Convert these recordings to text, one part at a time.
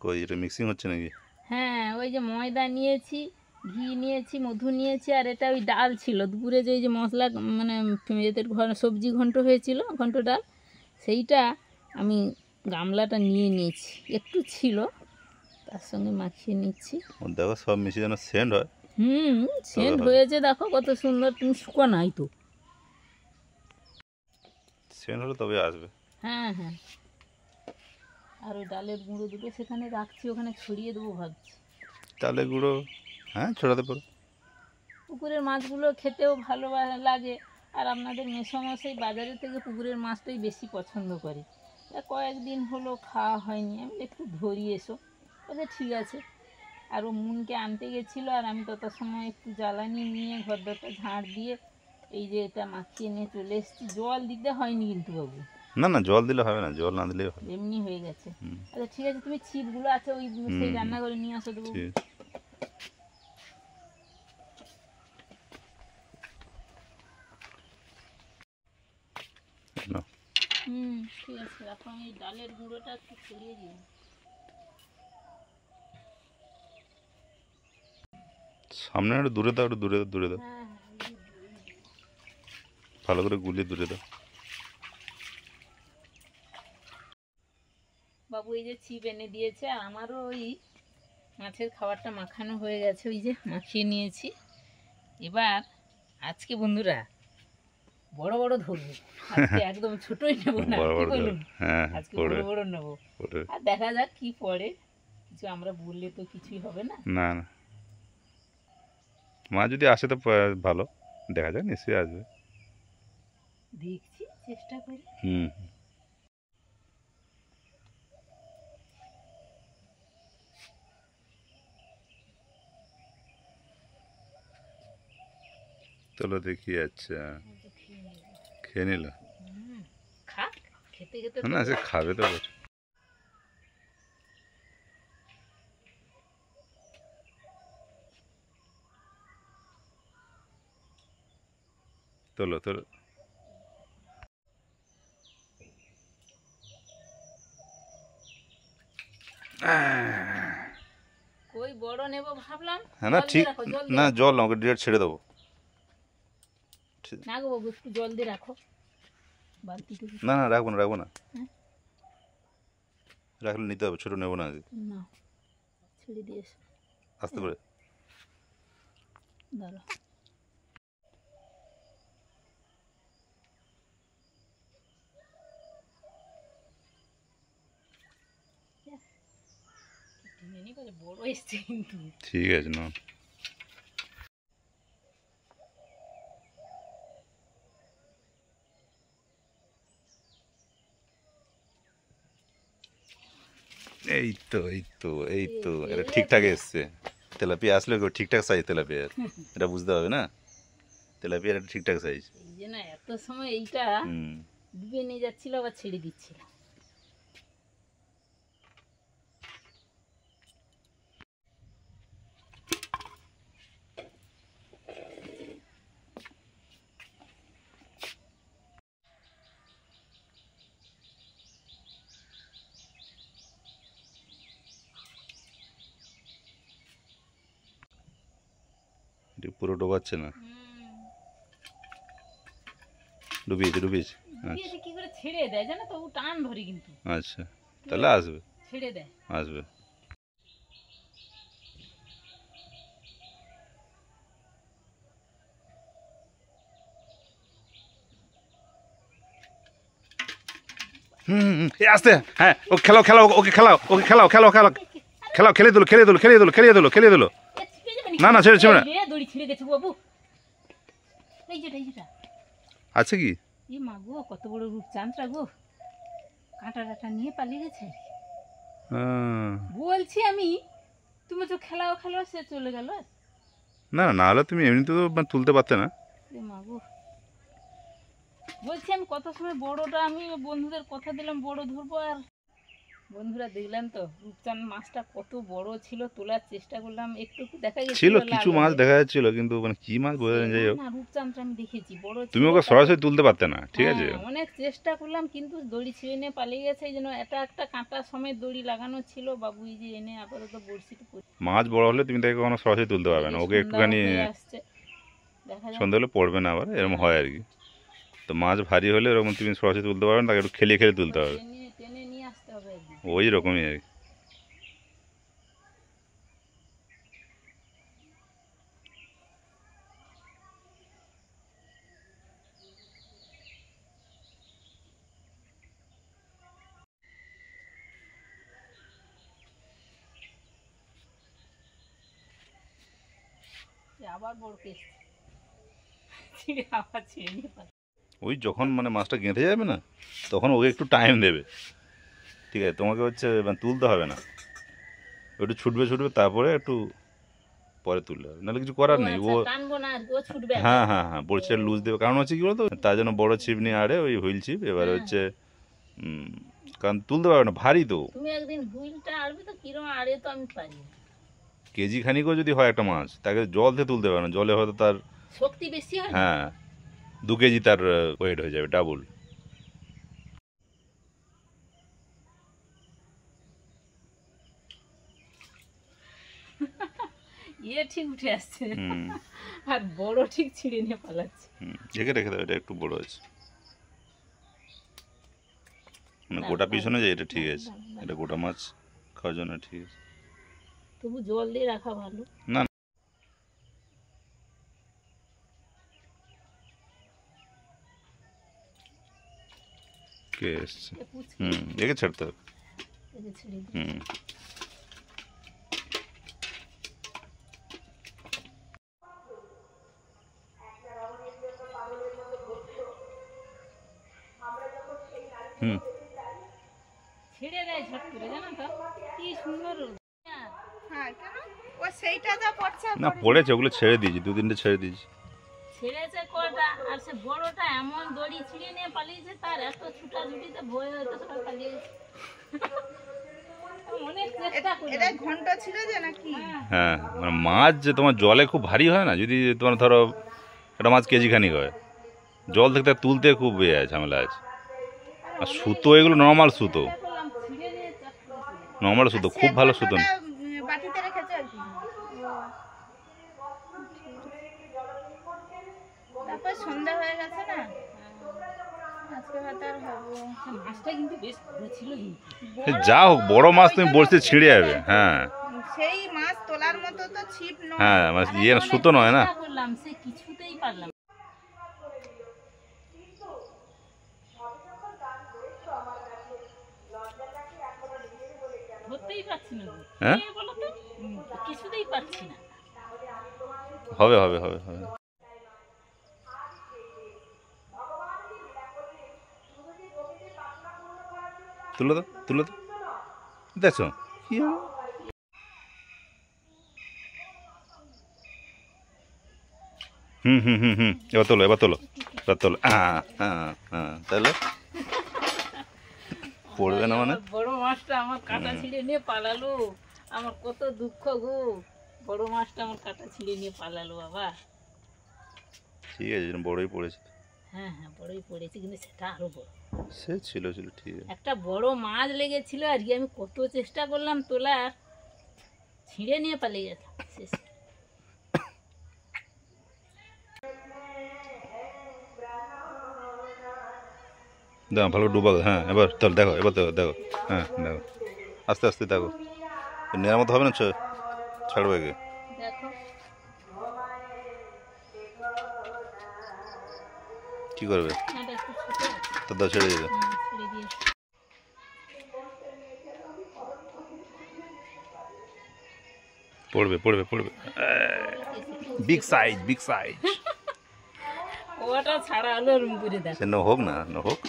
কই এটা মিক্সিং হচ্ছে নাকি? হ্যাঁ, ওই যে ময়দা নিয়েছি, ঘি নিয়েছি, মধু নিয়েছি, আর এটা ওই ডাল ছিল দুপুরে যে ওই যে মশলা মানে এদের সবজি ঘন্ট হয়েছিল, ঘন্ট ডাল, সেইটা আমি গামলাটা নিয়ে নিয়েছি, একটু ছিল তার সঙ্গে মাখিয়ে নিচ্ছি। দেখো সব মিশিয়ে যেন সেন্ট হয়। সেন্ট হয়েছে, দেখো কত সুন্দর। তুমি শুকো নাই তো, সেন্ট হলে তবে আসবে। হ্যাঁ হ্যাঁ। আর ওই ডালের গুঁড়ো দুটো সেখানে রাখছি, ওখানে ছড়িয়ে দেবো ভাবছি। ডালের গুঁড়ো হ্যাঁ ছড়াতে পারো। পুকুরের মাছগুলো খেতেও ভালো লাগে, আর আপনাদের মেসোমশাই বাজারের থেকে পুকুরের মাছটাই বেশি পছন্দ করে। কয়েকদিন হলো খাওয়া হয়নি, আমি একটু ধরি এসো, বলছে ঠিক আছে। আর ও মুনকে আনতে গেছিলো, আর আমি তত সময় একটু জ্বালানি নিয়ে ঘরদরটা ঝাড় দিয়ে এই যে এটা মাখিয়ে নিয়ে চলে এসেছি। জল দিতে হয়নি কিন্তু বাবু। না না জল দিলে হবে না, জল না দিলেই হবে, এমনি হয়ে গেছে। আচ্ছা ঠিক আছে, তুমি ছিপগুলো আছে ওই সেই রান্নাঘরে নিয়ে আসো দেবো। ঠিক আছে রাখো, আমি ডালের গুঁড়োটা একটু ছড়িয়ে দিই। সামনে একটু দূরে দাও, একটু দূরে দূরে দাও, হ্যাঁ ভালো করে গুলিয়ে দূরে দাও। বাবু এই যে ছিপ এনে দিয়েছে, আর আমারও ওই মাছের খাবারটা মাখানো হয়ে গেছে, ওই যে মাখিয়ে নিয়েছি। এবার আজকে বন্ধুরা বড় বড় ধরবো, আজকে একদম ছোটই নেবো না, কি বলুন, আজকে বড় বড় নেবো। আর দেখা যাক কি পড়ে, কিছু আমরা বললে তো কিছুই হবে না। না না মা যদি আসে তো ভালো, দেখা যাক, নিশ্চয়ই আসবে, দেখছি চেষ্টা করি। চলো দেখি। আচ্ছা খেয়ে নিল, খা, খেতে খেতে না সে খাবে তো। তোলো তোলো, কই বড় নেব ভাবলাম। হ্যাঁ না ঠিক না, জল আমাকে ডিরেক্ট ছেড়ে দেবো। না গো বাবু, একটু জল দিয়ে রাখো বালতিটুকু। না না রাখবো না, রাখবো না, রাখলে নিতে হবে, ছোটো নেবো না। না ছেড়ে দিয়েছে, আসতে পারে। দাঁড়া, বড় এসছে কিন্তু। ঠিক আছে না, এই তো এই তো এই তো এটা ঠিকঠাক এসছে। তেলাপিয়া আসলে ঠিকঠাক সাইজ তেলাপিয়ার, এটা বুঝতে হবে না, তেলাপিয়ার একটা ঠিকঠাক সাইজ। এই যে না এত সময় এইটা ডুবে নিয়ে যাচ্ছিল, আবার ছেড়ে দিচ্ছিল। পুরো ডোবাচ্ছে না, ডুবিয়েছে ডুবিয়েছে। কি করে ছেড়ে দেয় জানো তো, ও টান ধরে কিন্তু। আচ্ছা তাহলে আসবে, ছেড়ে দেয়, আসবে। আসতে, হ্যাঁ ও খেলাও খেলাও, ওকে খেলাও, ওকে খেলাও খেলাও খেলাও খেলাও, খেলে দিলো খেলে দিলো খেলে দিলো খেলে দিলো খেলে দিলো। না না ছেড়ে ছেড়ে না, দড়ি ছিঁড়ে গেছে বাবু। এই যেটা এই যেটা আছে কি? এ মা গো, কত বড় রূপচাঁদটা গো, কাঁটা টাটা নিয়ে পালিয়ে গেছে। বলছি আমি, তুমি তো খেলাও খেলাও, সে চলে গেল। না না হলে তুমি এমনি তো তুলতে পারতে না। এ মা গো, বলছি আমি কত সময় বড়টা, আমি বন্ধুদের কথা দিলাম বড় ধরবো, আর বন্ধুরা দেখলেন তো রূপচাঁদ মাছটা কত বড় ছিল, তোলার চেষ্টা করলাম, একটু দেখা গেছিল ছিল কিছু মাছ লাগবে। দেখা যাচ্ছিল, কিন্তু মানে কি মাছ বোঝা যায় না, যাই হোক। না রূপচাঁদটা আমি দেখেছি বড় তুমি ছিল, ওকে তাকে সরাসরি তুলতে পারতে না, ঠিক আছে। হ্যাঁ অনেক চেষ্টা করলাম কিন্তু দড়ি ছিঁড়ে নিয়ে পালিয়ে গেছে। এই জন্য এটা একটা কাঁটা সমেত দড়ি লাগানো ছিল, বাবু এই যে এনে আপাতত বড়শিটা পড়ে। মাছ বড় হলে তুমি তাকে কখনো সরাসরি তুলতে পারবে না, এদিকে ওকে সন্ধ্যা একটুখানি হয়ে আসছে, দেখা যাক। সন্ধ্যা হলে পড়বে না আবার, এরকম হ্যাঁ, হয় আর কি। তো মাছ ভারী হলে এরকম তুমি সরাসরি তুলতে পারবে না, তাকে একটু খেলিয়ে খেলে তুলতে হবে, টেনে টেনে নিয়ে আসতে হবে একদিন। ওই রকমই আর কি। সে আবার বড় কেস ছিঁড়ে আবার ছিঁড়ে নিয়ে পালাবে। ওই যখন মানে মাছটা গেঁথে যাবে না, তখন ওকে একটু টাইম দেবে, ঠিক আছে। তোমাকে হচ্ছে মানে তুলতে হবে না, ও একটু ছুটবে ছুটবে, তারপরে একটু পরে তুললে হবে, নাহলে কিছু করার নেই। ও আচ্ছা, টানবো না আর ও ছুটবে আগে। হ্যাঁ হ্যাঁ হ্যাঁ, বড়শিটা লুজ দেবে, কারণ হচ্ছে কি বলতো, তার জন্য বড় ছিপ নিয়ে আড়ে, ওই হুইল ছিপ, এবারে হ্যাঁ। হচ্ছে কারণ তুলতে পারবে না, ভারী তো। তুমি একদিন হুইলটা আড়বে তো কিরম আড়ে তো আমি পারি না। কেজি খানিকও যদি হয় একটা মাছ, তাকে জল থেকে তুলতে পারবে না, জলে হয়তো তার, শক্তি বেশি হয় না। হ্যাঁ 2 কেজি তার ওয়েট হয়ে যাবে, ডাবল। ইয়ে ঠিক উঠে আসছে হুম আর বড় ঠিক ছিঁড়ে নিয়ে পালাচ্ছে। হুম, রেখে রেখে দাও, এটা একটু বড় আছে, মানে দাঁড়াও, গোটা পিছনে দাঁড়াও, যায়, এটা ঠিক দাঁড়াও, আছে, দাঁড়াও, এটা দাঁড়াও। গোটা মাছ খাওয়ার জন্য ঠিক আছে। তবু জল দিয়ে রাখা ভালো। না কে এসছে, এ পুচকি, একে ছাড়তে হবে। একে ছেড়ে দিই। হুম হুম, ছেড়ে দেয় ঝট করে, জানো তো কি সুন্দর। হ্যাঁ কেন ও সেইটা যা পড়ছে না পড়েছে, ওগুলো ছেড়ে দিয়েছি, 2-3টে ছেড়ে দিয়েছি। ছেড়েছে কটা, আর সে বড়টা এমন দড়ি ছিঁড়ে নিয়ে পালিয়েছে, তার এত ছুটাছুটিতে ভয় হয়তো সবাই পালিয়ে গেছে। অনেক চেষ্টা এটা করলাম। ঘন্ট ছিল যে নাকি? হ্যাঁ মানে মাছ যে তোমার জলে খুব ভারী হয় না, যদি তোমার ধরো একটা মাছ কেজি খানিক হয়, জল থেকে তাকে তুলতে খুব ঝামেলা আছে। আর সুতো, এগুলো নর্মাল সুতো, চেষ্টা করলাম ছিঁড়ে নিয়ে চাপ করেছিল। নর্মাল আর সুতো, সে খুব ভালো সুতো ঘন্টটা না। বাটিতে রেখেছে আর কি। তারপর সন্ধ্যা হয়ে গেছে না, আজকে হয়তো আর হবো। মাছটা কিন্তু বেশ বড় ছিল কিন্তু। যা হোক, বড় মাছ তুমি বলতে ছিঁড়ে যাবে, হ্যাঁ সেই মাছ তোলার মতো তো ছিপ নয়। হ্যাঁ, মানে আরে ইয়ে অনেক সুতো নয় না। চেষ্টা করলাম, সে কিছুতেই পারলাম না। ধরতেই পারছি না গো। হ্যাঁ কে বলো তো? কিছুতেই পারছি না। হবে হবে হবে হবে, তুলে দাও তুলে দাও, দেখছো কি হলো? হুম হুম হুম হুম, এবার তোলো এবার তোলো এবার তোলো, হ্যাঁ হ্যাঁ হ্যাঁ, তাহলে পড়বে না মানে। আমার বড় মাছটা আমার কাঁটা ছিঁড়ে নিয়ে পালালো। আমার কত দুঃখ গো, বড় মাছটা আমার কাঁটা ছিঁড়ে নিয়ে পালালো বাবা। ঠিক আছে, বড়ই পড়েছে, হ্যাঁ হ্যাঁ বড়ই পড়েছে, কিন্তু সেটা আরো বড়। সে ছিল ছিল ঠিক আছে। একটা বড় মাছ লেগেছিল আর কি, আমি কত চেষ্টা করলাম তোলার, ছিঁড়ে নিয়ে পালিয়ে গেছে শেষ। দেখো ভালো ডুবা, হ্যাঁ এবার তাহলে দেখো, এবার দেখো দেখো, হ্যাঁ দেখো, আস্তে আস্তে দেখো, নেওয়ার মতো হবে না, ছাড়বে একে, দেখো কী করবে, এটা একটু ছোট আছে। তো দাও ছেড়ে দেবে, ছেড়ে দিয়ে পড়বে পড়বে পড়বে, বিগ সাইজ বিগ সাইজ। ওটা ছাড়া হলো রুম করে দেখ। সে হোক না, হোক,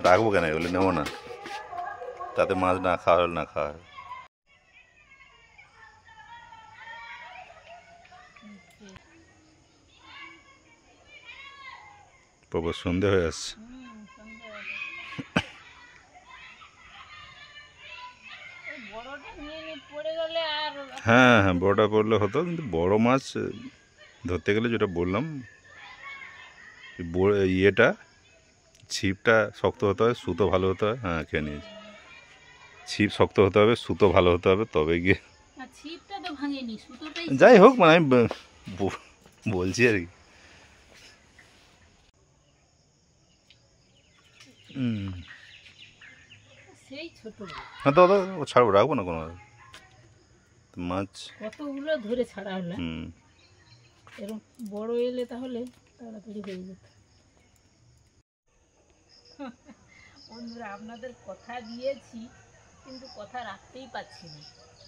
রাখবো কেন, এগুলো নেবো না, তাতে মাছ না খাওয়া হলে না খাওয়া হয়। প্রবল সন্ধে হয়ে আসছে। সন্ধ্যা হ্যাঁ হ্যাঁ বড়টা পড়লে হতো, কিন্তু বড় মাছ ধরতে গেলে যেটা বললাম ইয়েটা ছিপটা শক্ত হতে হয়, সুতো ভালো হতে হয়। হ্যাঁ খেয়ে নিয়েছি। ছিপ শক্ত হতে হবে, সুতো ভালো হতে হবে, তবে গিয়ে আর ছিপটা তো ভাঙেনি, সুতোটাই যাই হোক মানে আমি বলছি আর কি। সেই ছোট হ্যাঁ তো ছাড়বো, রাখবো না কোনো মাছ। কতগুলো ধরে ছাড়া হলো। হুম এরকম বড় এলে তাহলে তাড়াতাড়ি হয়ে যেত। বন্ধুরা আপনাদের কথা দিয়েছি, কিন্তু কথা রাখতেই পারছি না।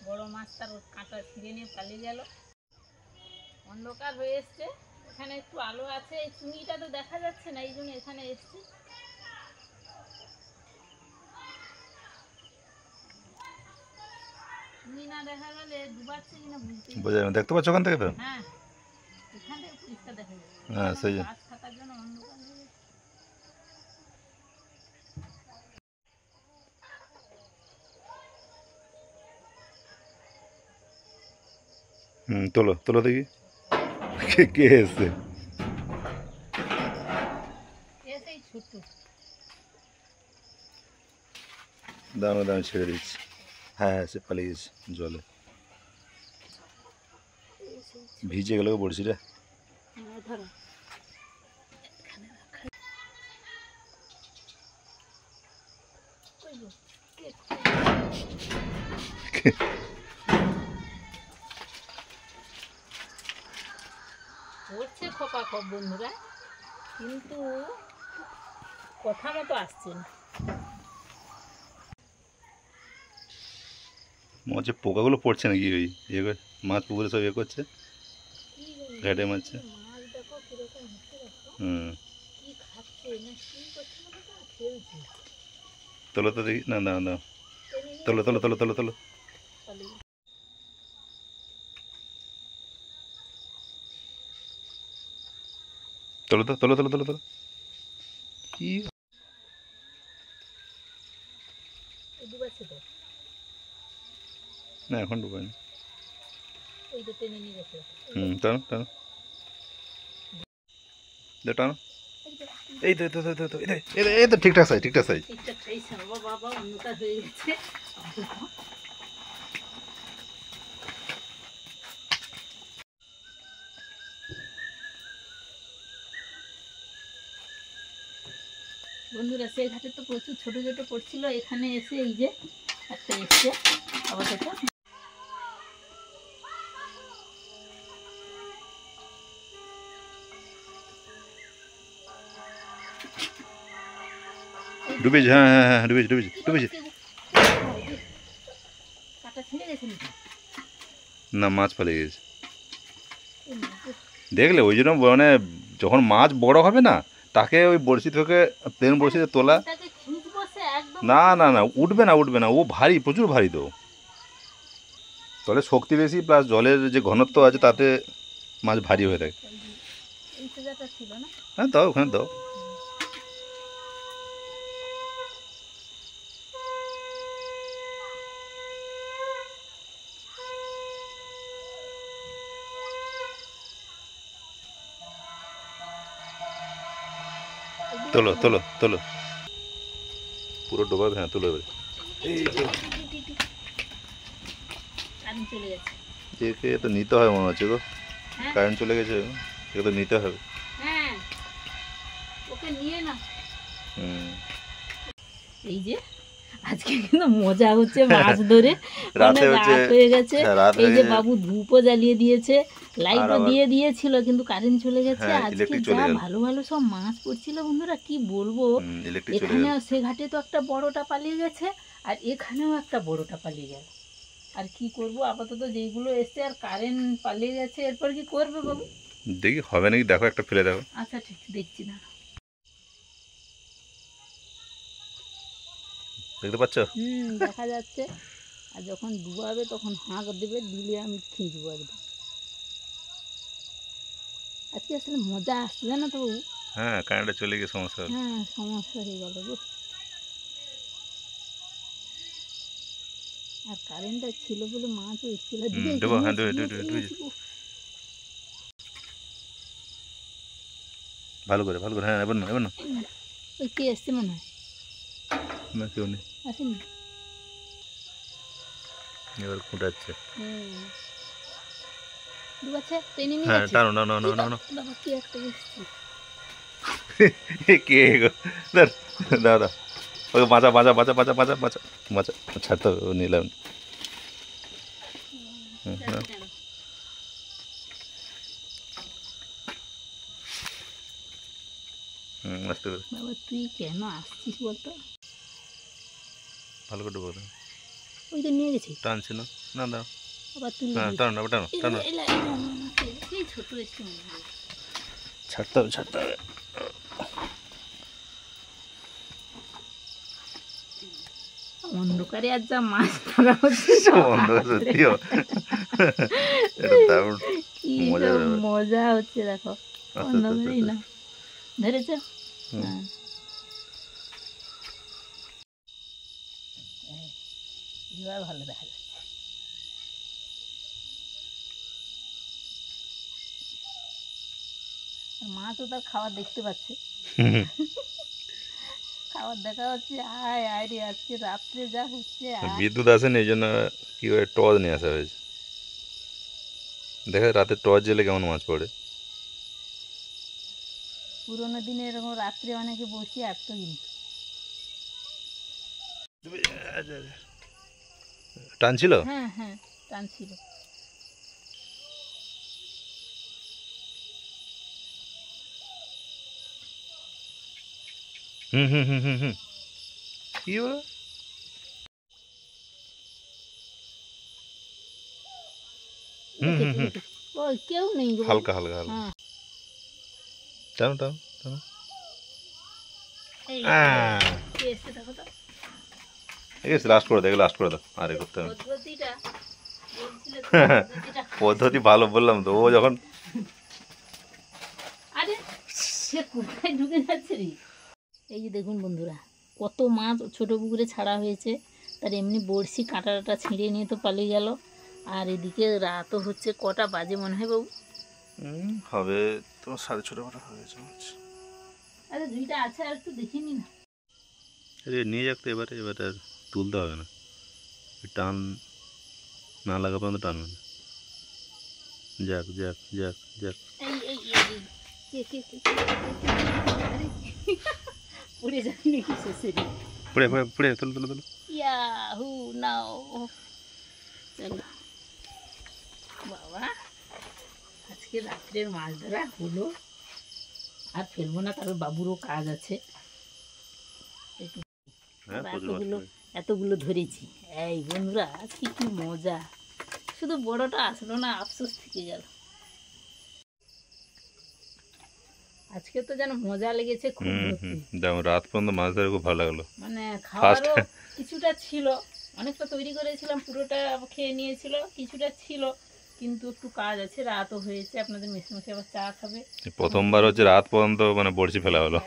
বড় মাছ তার কাঁটা ছিঁড়ে নিয়ে পালিয়ে গেল। অন্ধকার হয়ে এসছে, এখানে একটু আলো আছে, এই চুঙিটা তো দেখা যাচ্ছে না, এই জন্য এখানে এসছি। চুঙি না দেখা গেলে ডুবাচ্ছে কিনা বুঝতে বোঝা যাবে, দেখতে পাচ্ছ ওখান থেকে তো। হ্যাঁ, এখান থেকে পরিষ্কার দেখা যাচ্ছে। হ্যাঁ সেই জন্য। গাছ থাকার জন্য অন্ধকার হয়ে গেছে। তোলো তোলো দেখি কে এসছে। এসেই ছোট। দাঁড়ো দাঁড়ো ছেড়ে দিচ্ছি। হ্যাঁ হ্যাঁ সে পালিয়ে গেছে জলে, ভিজে গেল বড়শিটা। ধরো পড়ছে খোপা খপ বন্ধুরা, কিন্তু কথা মতো আসছে না। মনে হচ্ছে পোকাগুলো পড়ছে নাকি ওই ইয়ে করে, মাছ পুকুরে সব ইয়ে করছে ঘাটে মারছে। মাছ দেখো কিরকম হচ্ছে, দেখো কি খাচ্ছে না কি করছে না, দেখো খেলছে। তোলো তো দেখি, না না না তোলো তোলো তোলো তোলো তোলো। তোলো তো তোলো তোলো তোলো তোলো। কি ডুবাচ্ছে তো, না এখন ডুবায়নি। ওই তো টেনে নিয়ে গেছে। টানো টানো টানো। এই তো এই তো এই তো এই তো ঠিকঠাক সাইজ, ঠিকঠাক সাইজ। ঠিকঠাক সাইজ। বাবা অন্ধকার হয়ে গেছে। বন্ধুরা সেই ঘাটে তো প্রচুর ছোট ছোট পড়ছিল, এখানে এসে এই যে একটা এসছে আপাতত। ডুবেছে, হ্যাঁ হ্যাঁ হ্যাঁ ডুবেছে ডুবেছে ডুবেছে। কাটা ছিঁড়ে গেছে নাকি? না মাছ পালিয়ে গেছে। দেখলে ওই জন্য মানে যখন মাছ বড় হবে না, তাকে ওই বড়শি থেকে প্লেন বড়শিতে তোলা। তাকে খিঁচবো সে একদম। না না না উঠবে না উঠবে না, ও ভারী, প্রচুর ভারী তো। জলের শক্তি বেশি প্লাস জলের যে ঘনত্ব আছে তাতে মাছ ভারী হয়ে থাকে। এই সোজাটা ছিল না। হ্যাঁ দাও ওখানে দাও। তোলো তোলো তোলো, পুরো ডোবাবে। হ্যাঁ তুলো এবারে। এই তো কারেন্ট চলে গেছে। একে তো নিতে হবে মনে হচ্ছে গো, হ্যাঁ? কারেন্ট চলে গেছে, একে তো নিতে হবে। হ্যাঁ, ওকে নিয়ে না। এই যে আজকে কিন্তু মজা হচ্ছে মাছ ধরে। রাতে অনেক হচ্ছে, রাত হয়ে গেছে। হ্যাঁ, রাত এই হয়ে যে গেছে। বাবু ধূপও জ্বালিয়ে দিয়েছে, লাইটও আবার- দিয়ে দিয়েছিল, কিন্তু কারেন্ট চলে গেছে। হ্যাঁ, আজকে ইলেকট্রিক চলে যা গেল। ভালো ভালো সব মাছ পড়ছিল বন্ধুরা, কি বলবো। ইলেকট্রিক চলে এখানে গেল। সে ঘাটে তো একটা বড়টা পালিয়ে গেছে, আর এখানেও একটা বড়টা পালিয়ে গেল। আর কি করব, আপাতত যেইগুলো এসছে, আর কারেন্ট পালিয়ে গেছে, এরপর কি করবে বাবু? দেখি হবে নাকি, দেখো একটা ফেলে দেখো। আচ্ছা ঠিক, দেখছি না। দেখতে পাচ্ছ? দেখা যাচ্ছে। আর যখন ডুবাবে তখন হাঁক দেবে, দিলে আমি খিঁচবো একদম। আজকে আসলে মজা আসছে জানো তো বাবু। হ্যাঁ কারেন্টটা চলে গিয়ে সমস্যা হলো। হ্যাঁ, সমস্যা হয়ে গেল গো। আর কারেন্টটা ছিল বলে মাছ এসেছিল দেবো, হ্যাঁ দেবে দেবে। ভালো করে হ্যাঁ, এবার না ওই কে এসছে মনে হয়, না কেউ নেই, আসেনি। এবার খুঁটাচ্ছে। বাচ্চা টেনে নিয়ে হ্যাঁ যাচ্ছে। টানো না বাবা কি একটা এসছে। কে গো, দাদা ওকে বাঁচা ছাড়তে হবে, ও নিলাম। আস্তে করে বাবা তুই কেন আসছিস বলতো? ভালো করে বলো, ওই তো নিয়ে গেছি, টানছি না না আবার তুই হ্যাঁ টানো ছোট এসছে মনে হয়। ছাড়তে হবে। অন্ধকারে আর যা মাছ ধরা হচ্ছে সত্যিও এটা দারুণ কি মজার সব ব্যাপার। মজা হচ্ছে দেখো, অন্ধকারেই না ধরেছ। হ্যাঁ এবার ভালো দেখা যাচ্ছে। মা তো তার খাবার দেখতে পাচ্ছে, খাবার দেখা হচ্ছে, আয় আয় রে আজকে রাত্রে যা হচ্ছে। বিদ্যুৎ আসেনি, এই জন্য কি করে টর্চ নিয়ে আসা হয়েছে। দেখা রাতে টর্চ জেলে কেমন মাছ পড়ে। পুরোনো দিনে এরকম রাত্রে অনেকে বসে আসতো কিন্তু। টানছিল, হ্যাঁ টানছিল। হুম কি বলো, ওই কেউ নেই গো। হালকা হ্যাঁ টানো এই কে এসছে দেখো তো। ঠিক আছে, লাস্ট করে দাও আরে করতে হবে। পদ্ধতিটা বলছিলে তো, পদ্ধতিটা পদ্ধতি ভালো বললাম তো, ও যখন আরে সে কোথায় ঢুকে যাচ্ছে রে। এই যে দেখুন বন্ধুরা, কত মাছ ছোট পুকুরে ছাড়া হয়েছে, তার এমনি বড়শি কাঁটা ছিঁড়ে নিয়ে তো পালিয়ে গেল। আর এদিকে রাতও হচ্ছে, কটা বাজে মনে হয় বাবু? হবে তোমার 6:30 হয়ে গেছে। আরে দুইটা আছে, আর একটু দেখে নি না। আরে নিয়ে যাক তো, এবারে আর তুলতে হবে না, টান না লাগা পর্যন্ত টানবে না। যাক পড়ে যায়নি কি শেষে? পুড়ে তুলো। ইয়াহু নাও, চলো বাবা, আজকে রাত্রের মাছ ধরা হলো। আর ফেলবো না, কারণ বাবুরও কাজ আছে। এতগুলো ধরেছি। এই বন্ধুরা আজকে কি মজা, শুধু বড়টা আসলো না, আফসোস থেকে গেল। আজকে তো যেন মজা লেগেছে খুব। রাত পর্যন্ত মাছ ধরে খুব ভালো লাগলো। মানে খাবারও কিছুটা ছিল, অনেকটা তৈরি করেছিলাম, পুরোটা খেয়ে নিয়েছিল, কিছুটা ছিল, কিন্তু একটু কাজ আছে, রাতও হয়েছে, আপনাদের মেসে আবার চা খাবে। প্রথমবার হচ্ছে রাত পর্যন্ত মানে বড়শি ফেলা হলো।